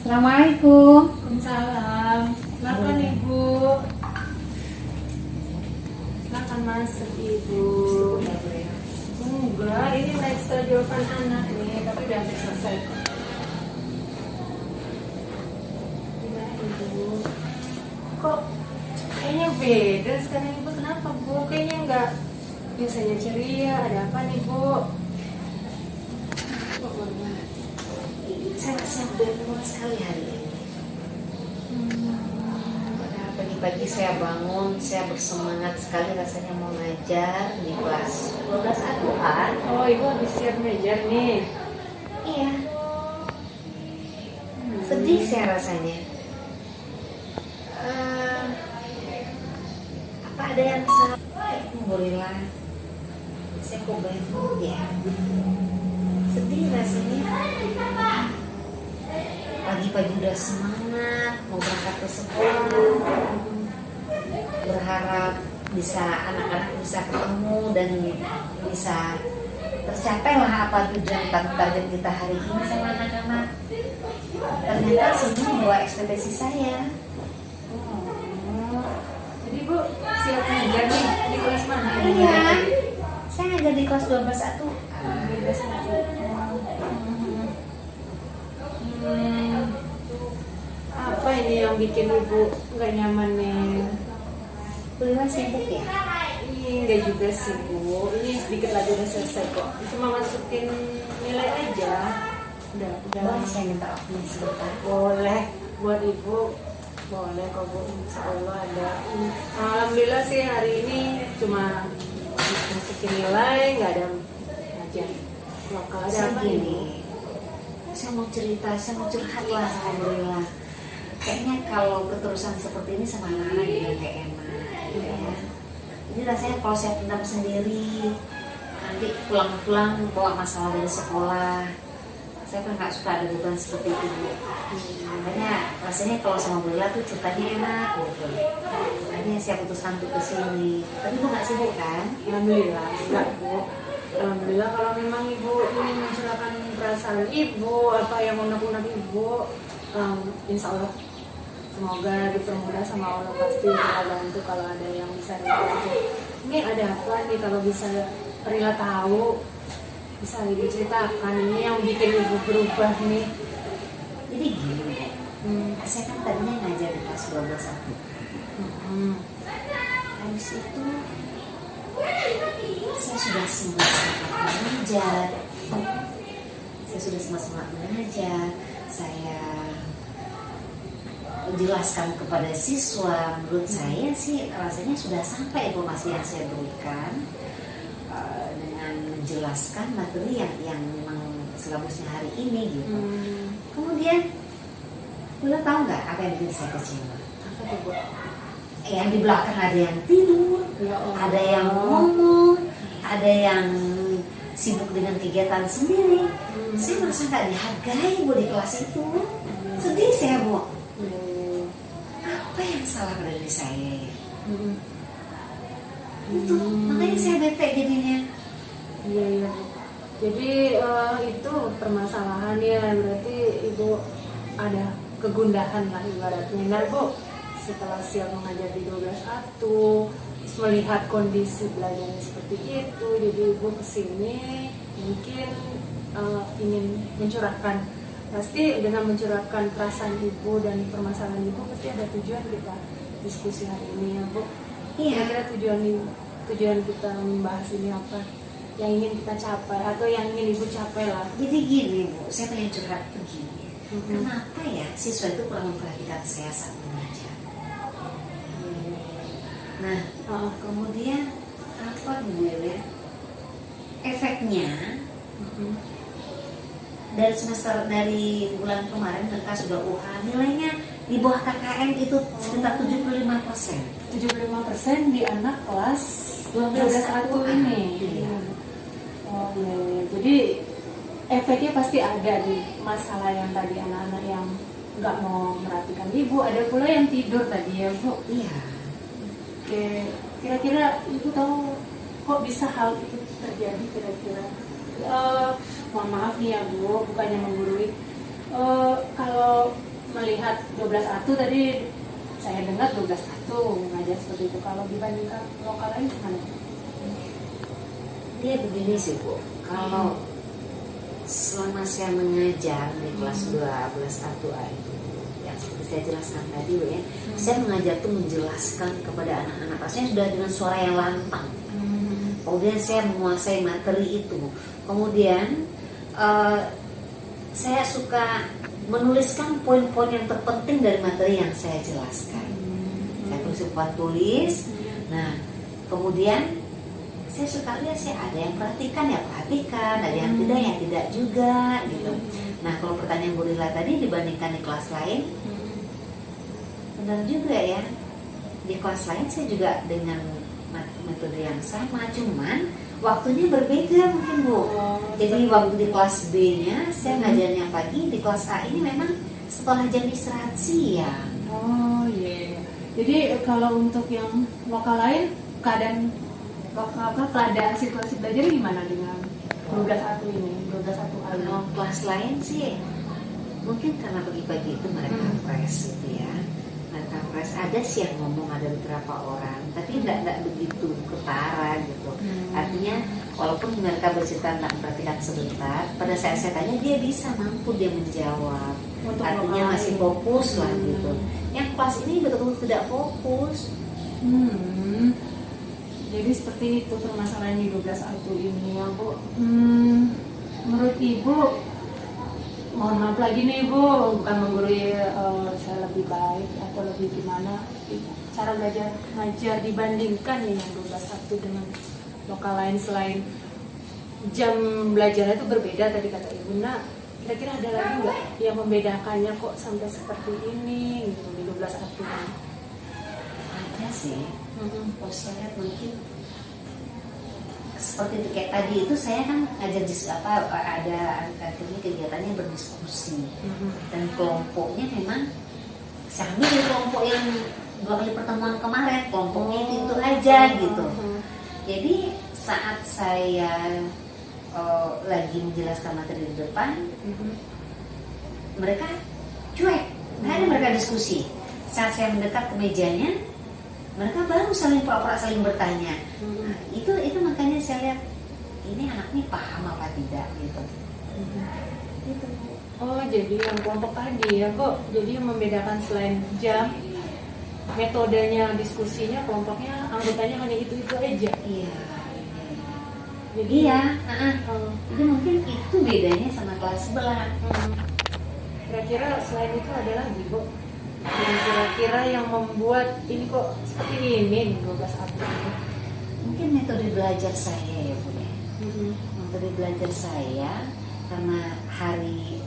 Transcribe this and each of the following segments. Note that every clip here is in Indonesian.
Assalamualaikum. Waalaikumsalam. Silakan Ibu. Silakan masuk Ibu. Enggak, ini periksa jawaban anak nih, tapi udah hampir selesai. Gimana Ibu? Kok kayaknya beda sekarang Ibu? Kenapa Bu? Kayaknya enggak biasanya ceria. Ada apa nih Bu? Saya beruntung sekali hari ini. Pagi-pagi saya bangun, saya bersemangat sekali rasanya mau ngajar di kelas 12 A. Oh, Ibu habis siap ngajar nih. Iya. Sedih saya rasanya. Apa ada yang salah? Alhamdulillah. Saya kok banyak ya. Sedih rasanya. Pagi-pagi udah semangat mau berangkat ke sekolah, berharap bisa anak-anak bisa ketemu dan bisa tercapai lah apa tujuan target kita hari ini sama anak-anak. Ternyata semua buat ekspektasi saya. Jadi Bu siap ngajar nih di kelas mana? Iya, saya ngajar di kelas 12 A. Apa ini yang bikin Ibu nggak nyaman nih? Kuliah sibuk ya? Enggak juga sih Bu, ini sedikit lagi udah selesai kok. Cuma masukin nilai aja. Udah. Boleh saya minta waktu sebentar? Boleh buat Ibu, boleh kok Bu. Insya Allah ada. Alhamdulillah sih hari ini cuma masukin nilai, nggak ada ngajar. Maka ada Saya apa gini, Ibu? saya mau cerita, saya mau curhat lah, alhamdulillah. Kayaknya kalau keterusan seperti ini sama anak-anak juga kayak enak, gitu ya. Ini rasanya kalau saya pendam sendiri, nanti pulang-pulang bawa masalah dari sekolah. Saya kan nggak suka ada beban seperti itu, Bu. Makanya rasanya kalau sama Bu Lila tuh ceritanya enak, gitu. Makanya saya putuskan untuk kesini. Tapi Bu nggak sibuk kan? Alhamdulillah, enggak Bu. Alhamdulillah kalau memang Ibu ingin mencurahkan perasaan Ibu, apa yang unek-unek Ibu, insya Allah semoga dipermudah sama Allah, pasti kita bantu kalau ada yang bisa dibantu. Ini ada apa nih kalau bisa Rila tahu, bisa Ibu ceritakan ini yang bikin Ibu berubah nih. Jadi gini, saya kan tadinya ngajar di kelas 12 aku. Habis itu saya sudah semangat mengajar. Saya menjelaskan kepada siswa. Menurut saya sih rasanya sudah sampai informasi yang saya berikan dengan menjelaskan materi yang memang silabusnya hari ini gitu. Kemudian, Bella tahu nggak apa yang bikin saya kecewa? Apa tuh Bu? Yang di belakang ada yang tidur, ada yang ngomong, ada yang sibuk dengan kegiatan sendiri. Saya merasa nggak dihargai Bu di kelas itu. Sedih saya Bu. Apa yang salah pada diri saya ya? Itu makanya saya bete jadinya. Iya. Jadi itu permasalahannya, berarti Ibu ada kegundahan lah ibaratnya. Nah Bu, setelah siap mengajar di 12A melihat kondisi belajarnya seperti itu, jadi Ibu kesini mungkin ingin mencurahkan, pasti dengan mencurahkan perasaan Ibu dan permasalahan Ibu pasti ada tujuan kita diskusi hari ini ya Bu. Iya. Kira-kira tujuan kita membahas ini apa? Yang ingin kita capai atau yang ingin Ibu capai lah. Jadi gini Bu, saya pengen curhat begini. Kenapa ya siswa itu kurang memperhatikan saya saat mengajar? Nah, kemudian apa Bu ya? Efeknya dari bulan kemarin mereka sudah nilainya di bawah KKM itu sekitar 75%. 75% di anak kelas 12A ini. Iya. Oh iya. Jadi efeknya pasti ada di masalah yang tadi anak-anak yang nggak mau merhatikan Ibu, ada pula yang tidur tadi ya Bu. Iya. Oke, kira-kira Ibu tahu kok bisa hal itu terjadi kira-kira? Mohon maaf nih ya Bu, bukannya menggurui. Kalau melihat 12A tadi saya dengar 12A ngajar seperti itu. Kalau dibandingkan lokal lain gimana? Dia begini sih Bu, kalau selama saya mengajar di kelas 12 A itu yang seperti saya jelaskan tadi Bu ya, saya mengajar tuh menjelaskan kepada anak-anak, saya sudah dengan suara yang lantang. Kemudian saya menguasai materi itu. Kemudian saya suka menuliskan poin-poin yang terpenting dari materi yang saya jelaskan. Saya tulis papan tulis. Nah, kemudian saya suka lihat sih ada yang perhatikan ya perhatikan, ada yang tidak ya tidak juga gitu. Nah, kalau pertanyaan Bu Lila tadi dibandingkan di kelas lain, benar juga ya. Di kelas lain saya juga dengan metode yang sama, cuman waktunya berbeda mungkin Bu. Jadi waktu di kelas B-nya saya ngajarnya pagi, di kelas A ini memang setelah jam istirahat siang. Oh iya. Jadi kalau untuk yang lokal lain keadaan situasi belajar gimana dengan 12A ini? 12A Kalau kelas lain sih mungkin karena pagi-pagi itu mereka fresh gitu ya. Mereka fresh, ada sih yang ngomong, ada beberapa orang, tapi tidak begitu ketara gitu. Artinya walaupun mereka bercerita tentang perhatikan sebentar, pada saat saya tanya dia bisa mampu dia menjawab. Untuk artinya masih fokus lah gitu. Yang kelas ini betul-betul tidak fokus. Jadi seperti itu permasalahan di 12A ini ya Bu. Menurut Ibu, mohon maaf lagi nih Bu, bukan menggurui saya lebih baik atau lebih gimana cara belajar ngajar dibandingkan dengan 12A dengan lokal lain, selain jam belajarnya itu berbeda tadi kata Ibu. Nah, kira-kira ada lagi nggak yang membedakannya kok sampai seperti ini gitu di 12A ini? Ada sih. Kalau saya lihat mungkin seperti itu, kayak tadi itu saya kan ngajar ada akhirnya kegiatannya berdiskusi dan kelompoknya memang sama dengan kelompok yang 2 kali pertemuan kemarin, kelompoknya itu aja gitu. Jadi saat saya lagi menjelaskan materi di depan, mereka cuek, nggak ada mereka diskusi. Saat saya mendekat ke mejanya, mereka baru saling pura-pura saling bertanya. Nah, itu makanya saya lihat ini anak ini paham apa tidak gitu. Gitu. Oh, jadi yang kelompok tadi ya kok. Jadi yang membedakan selain jam, metodenya diskusinya, kelompoknya anggotanya hanya itu aja. Iya. Jadi Iya. Jadi mungkin itu bedanya sama kelas sebelah. Kira-kira selain itu ada lagi Bu, yang kira-kira yang membuat ini kok seperti ini 12A ini? Mungkin metode belajar saya ya Bu ya. Metode belajar saya karena hari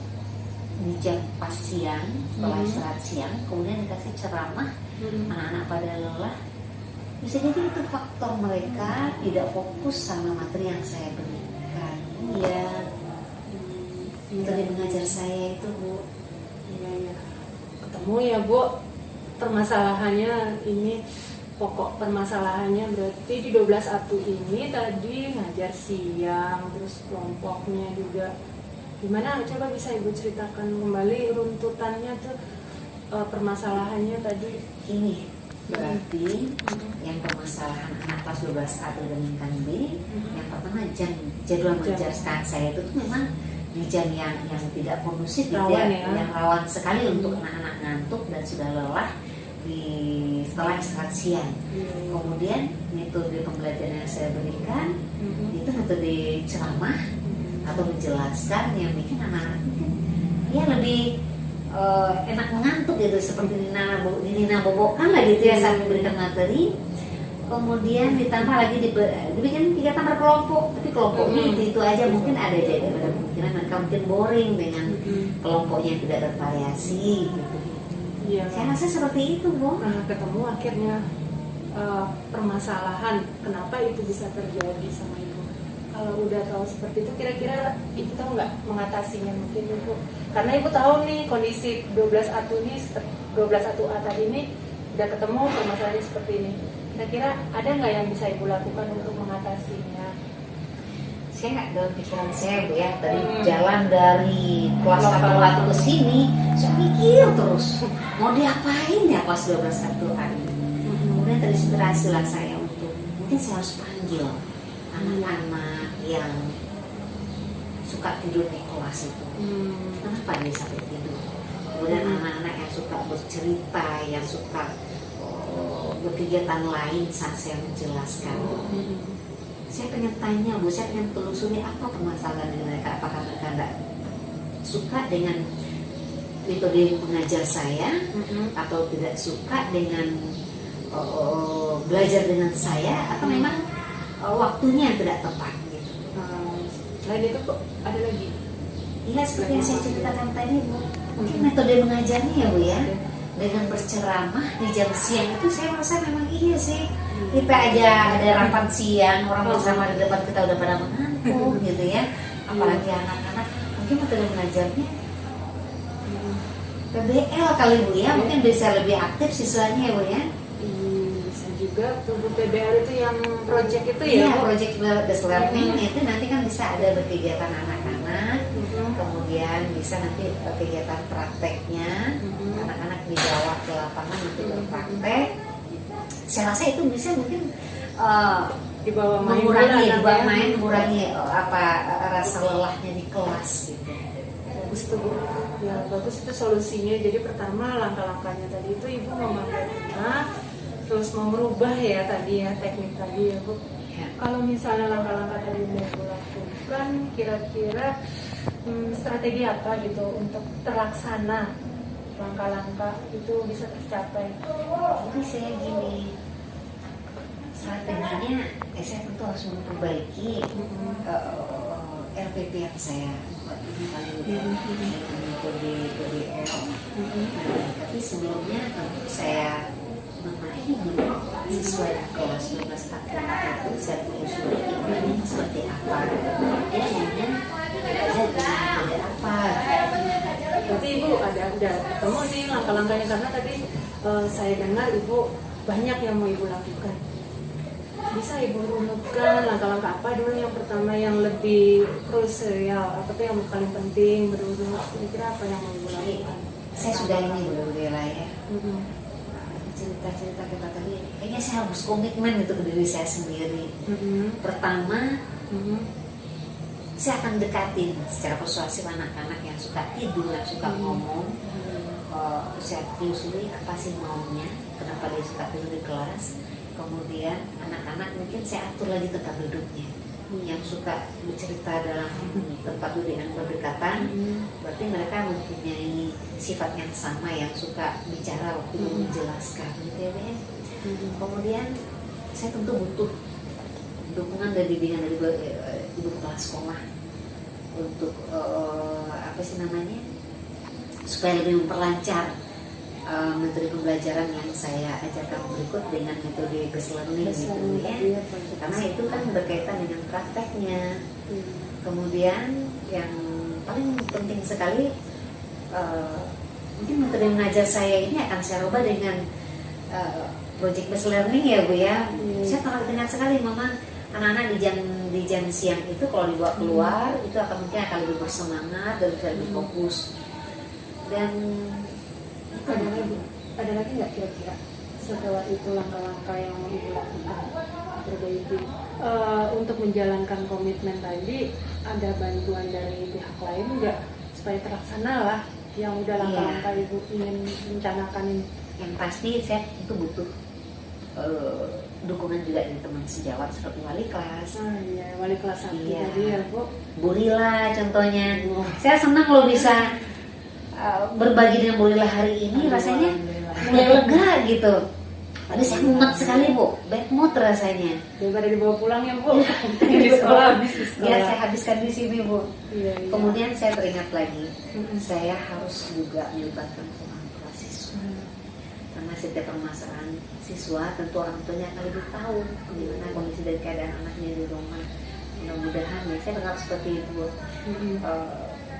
di jam pas siang, setelah istirahat siang, kemudian dikasih ceramah, anak-anak pada lelah, bisa jadi itu faktor mereka tidak fokus sama materi yang saya berikan. Iya. Metode mengajar saya itu Bu. Iya. Ketemu ya Bu, permasalahannya ini, pokok permasalahannya berarti di 12A ini tadi ngajar siang, terus kelompoknya juga gimana? Coba bisa Ibu ceritakan kembali runtutannya tuh, permasalahannya tadi. Ini berarti yang permasalahan anak kelas 12A dibandingkan B, yang pertama jadwal mengajarkan saya itu tuh memang di jam yang tidak kondusif, Rawan ya. yang rawan sekali untuk anak-anak ngantuk dan sudah lelah setelah istirahat siang. Kemudian metode pembelajaran yang saya berikan itu metode ceramah atau menjelaskan yang bikin anak-anak mungkin ya lebih enak mengantuk gitu, seperti Nina bobokan lah gitu ya saat memberikan materi. Kemudian ditambah lagi dibikin 3 tambah kelompok, tapi kelompoknya itu aja, mungkin ada kemungkinan mereka mungkin boring dengan kelompoknya yang tidak bervariasi gitu. Iya. Saya rasa seperti itu Bu. Nah, ketemu akhirnya permasalahan kenapa itu bisa terjadi sama Ibu. Kalau udah tahu seperti itu, kira-kira Ibu tahu nggak mengatasinya mungkin Ibu? Karena Ibu tahu nih kondisi 12A ini, 12A tadi ini udah ketemu permasalahannya seperti ini. Kira-kira ada nggak yang bisa Ibu lakukan untuk mengatasinya? saya dalam pikiran saya Bu ya, dari jalan dari kelas 1 ke sini, saya mikir terus mau diapain ya kelas 12 Al-Quran. Kemudian terinspirasi lah saya untuk mungkin saya harus panggil anak-anak yang suka tidur di kelas itu. Kenapa dia sampai tidur? Kemudian anak-anak yang suka bercerita, yang suka berkegiatan lain saat saya menjelaskan. Saya pengen tanya Bu, saya pengen telusuri apa permasalahan dengan mereka. Apakah mereka tidak suka dengan metode mengajar saya, atau tidak suka dengan belajar dengan saya, atau memang waktunya yang tidak tepat gitu. Selain itu kok ada lagi? Iya, seperti yang saya ceritakan tadi Bu, mungkin metode mengajarnya ya Bu ya, dengan berceramah di jam siang itu saya merasa memang iya sih. Kita aja ada rapat siang, orang berceramah di depan kita udah pada mengantuk gitu ya, apalagi anak-anak. Mungkin metode mengajarnya PBL kali Bu ya, mungkin bisa lebih aktif siswanya ya Bu ya. Bisa juga tubuh PBL itu yang project itu ya? Iya, project based learning itu nanti kan bisa ada berkegiatan anak-anak, kemudian bisa nanti kegiatan prakteknya, anak-anak dibawa ke lapangan untuk berpraktek. Saya rasa itu bisa mungkin dibawa main, mengurangi rasa lelahnya di kelas gitu. Bagus tuh Bu. Ya bagus itu solusinya. Jadi pertama langkah-langkahnya tadi itu Ibu memanggil anak, terus mau merubah ya tadi ya teknik tadi ya Bu. Ya. Kalau misalnya langkah-langkah tadi udah Ibu lakukan, kira-kira strategi apa gitu untuk terlaksana langkah-langkah itu bisa tercapai? Jadi saya gini, strateginya saya tentu harus memperbaiki RPP yang saya buat ini kali dengan metode PBL. Tapi sebelumnya tentu saya memahami dulu siswa di kelas 12 Al-Quran itu saya telusuri ini seperti apa, dia maunya metode apa. Berarti Ibu udah ketemu nih langkah-langkahnya, karena tadi saya dengar Ibu banyak yang mau Ibu lakukan. Bisa Ibu runutkan langkah-langkah apa dulu? Yang pertama yang lebih krusial, apa tuh yang paling penting berurut? Kira-kira apa yang mau Ibu lakukan? Saya sudah ini Bu Bella ya. Cerita-cerita kita tadi, kayaknya saya harus komitmen itu ke diri saya sendiri. Pertama, saya akan dekatin secara persuasif anak-anak yang suka tidur, yang suka ngomong. Saya telusuri apa sih maunya, kenapa dia suka tidur di kelas. Kemudian anak-anak mungkin saya atur lagi tempat duduknya. Yang suka bercerita dalam tempat duduk yang berdekatan, berarti mereka mempunyai sifat yang sama, yang suka bicara waktu menjelaskan gitu ya. Kemudian saya tentu butuh dukungan dan bimbingan dari ibu kepala sekolah untuk apa sih namanya, supaya lebih memperlancar metode pembelajaran yang saya ajarkan berikut dengan metode based learning gitu ya. Karena itu kan berkaitan dengan prakteknya. Kemudian yang paling penting sekali, mungkin metode mengajar saya ini akan saya rubah dengan project based learning ya Bu ya. Saya sangat ingat sekali Mama, anak-anak di jam siang itu kalau dibawa keluar itu mungkin akan lebih bersemangat dan bisa lebih fokus. Dan ada lagi nggak kira-kira setelah itu langkah-langkah yang mau Ibu lakukan terbaiki untuk menjalankan komitmen tadi? Ada bantuan dari pihak lain nggak supaya terlaksana lah yang udah langkah-langkah Ibu ingin rencanakan ini? Yang pasti saya itu butuh dukungan juga dari teman sejawat seperti wali kelas. Iya, wali kelas 1 tadi ya Bu. Bu Lila contohnya. Saya senang loh bisa berbagi dengan Bu Lila hari ini. Rasanya mulai lega gitu. Tadi saya mumet sekali Bu, bad mood rasanya. Daripada dibawa pulang ya Bu. Di sekolah habis. Ya saya habiskan di sini Bu. Iya. Kemudian saya teringat lagi, saya harus juga melibatkan orang tua siswa. Karena setiap permasalahan siswa tentu orang tuanya akan lebih tahu bagaimana kondisi dan keadaan anaknya di rumah. Mudah-mudahan ya, saya berharap seperti itu.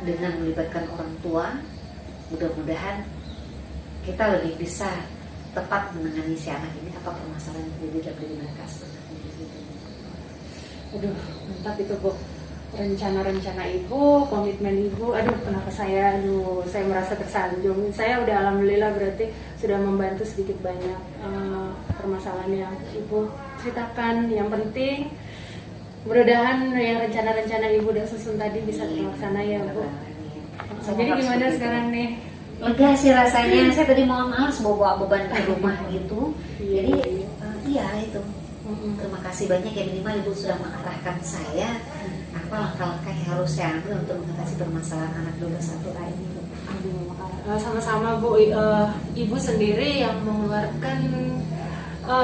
Dengan melibatkan orang tua, mudah-mudahan kita lebih bisa tepat menangani si anak ini, apa permasalahan yang terjadi dalam diri mereka sebenarnya. Aduh, mantap itu Bu. rencana-rencana ibu, komitmen ibu. Aduh, kenapa saya merasa tersanjung. Saya udah alhamdulillah berarti sudah membantu sedikit banyak permasalahan yang ibu ceritakan. Yang penting mudah-mudahan yang rencana-rencana ibu dan susun tadi bisa terlaksana ya Bu. Jadi gimana sekarang nih? Lega sih rasanya. Saya tadi mau males bawa beban ke rumah gitu. Jadi iya itu. Terima kasih banyak ya, minimal ibu sudah mengarahkan saya apa langkah-langkah yang harus saya ambil untuk mengatasi permasalahan anak 12 tahun ini. Sama-sama Bu. Ibu sendiri yang mengeluarkan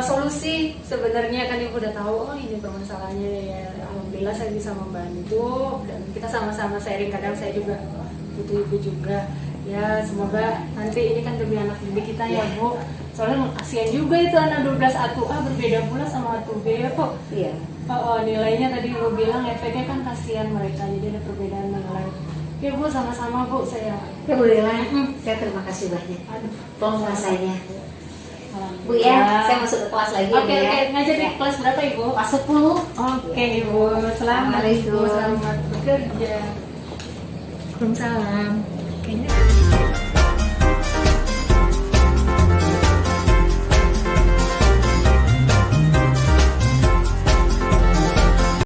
solusi. Sebenarnya kan ibu udah tahu, oh ini permasalahannya ya. Alhamdulillah saya bisa membantu dan kita sama-sama sharing. Kadang saya juga butuh ibu juga. Ya semoga nanti ini kan demi anak didik kita ya Bu. Soalnya kasihan juga itu anak 12 A2A berbeda pula sama A2B ya kok. Iya. Nilainya tadi ibu bilang efeknya kan kasihan mereka, jadi ada perbedaan nilai. Oke Bu, sama-sama Bu saya. Ya Bu Lila, saya terima kasih banyak. Tolong rasanya. Bu ya, saya masuk ke kelas lagi Oke, ya. oke. Ngajar di kelas berapa Ibu? Kelas 10. Oke Ibu, selamat Ibu, Assalamualaikum. selamat bekerja. Waalaikumsalam. Kayaknya